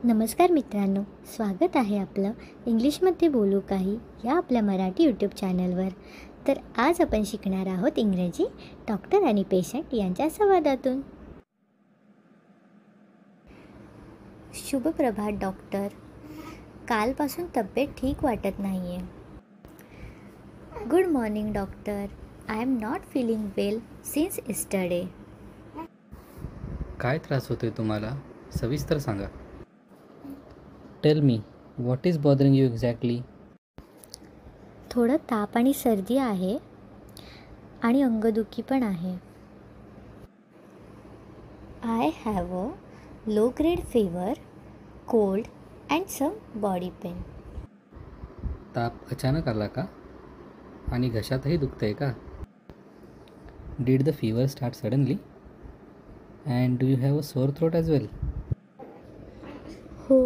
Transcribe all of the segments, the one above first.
नमस्कार मित्रांनो, स्वागत आहे आपलं इंग्लिशमध्ये बोलू काही या आपल्या मराठी यूट्यूब चॅनलवर. तर आज आपण शिकणार आहोत इंग्रजी डॉक्टर आणि पेशंट यांच्या संवादातून. शुभ प्रभात डॉक्टर. कालपासून तब्येत ठीक वाटत नाही आहे. Good morning doctor. I am not feeling well since yesterday. काय त्रास होतोय तुम्हाला? सविस्तर सांगा. Tell me, what is bothering you exactly? थोडं ताप आणि सर्दी आहे आणि अंगदुखी पण आहे. I have a low grade fever, cold and some body pain. ताप अचानक आला का? आणि घशातही दुखतंय का? Did the fever start suddenly? And do you have a sore throat as well? हो,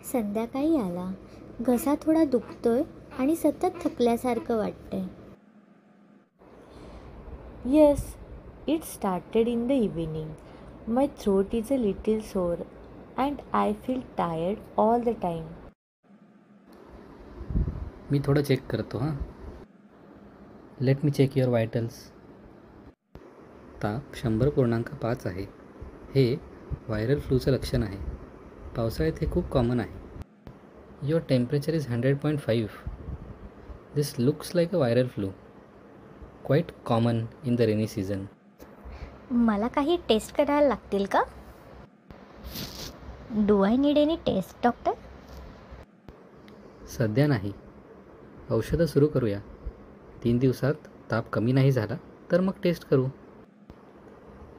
संध्याकाळी आला. घसा थोडा दुखतोय आणि सतत थकल्यासारखं वाटतंय. Yes, it started in the evening. My throat is a little sore and I feel tired all the time. मी थोडं चेक करतो हां. Let me check your vitals. ताप 100.5 आहे. हे व्हायरल फ्लूचं लक्षण आहे. पावसाळ्यात हे खूप कॉमन आहे. Your temperature is 100.5. This looks like a viral flu. Quite common in the rainy season. मला काही टेस्ट करायला लागतील का? Do I need any test doctor? सध्या नाही. औषधं सुरू करूया. 3 दिवसात ताप कमी नाही झाला तर मग टेस्ट करू.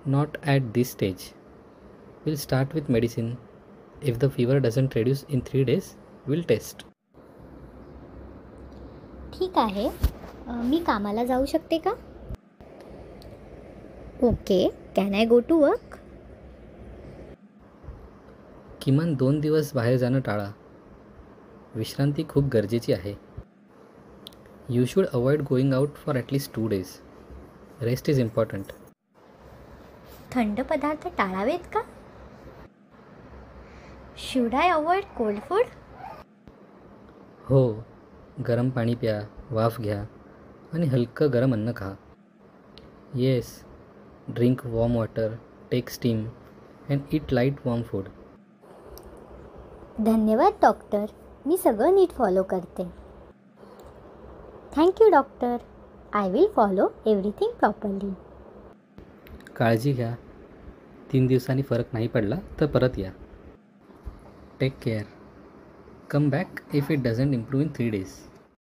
Not at this stage. Will start with medicine. If the fever doesn't reduce in 3 days, will test. ठीक आहे. मी कामाला जाऊ शकते का? Okay. Can I go to work? किमान 2 दिवस बाहेर जाणं टाळा. विश्रांती खूप गरजेची आहे. You should avoid going out for at least 2 days. Rest is important. थंड पदार्थ टाळावेत का? Should I avoid cold food? हो, गरम पाणी प्या, वाफ घ्या आणि हलकं गरम अन्न खा. Yes, drink warm water, take steam and eat light warm food. धन्यवाद डॉक्टर. मी सगळं नीट फॉलो करते. Thank you doctor. I will follow everything properly. काळजी घ्या. 3 दिवसांनी फरक नाही पडला तर परत या. Take care. Come back if it doesn't improve in 3 days.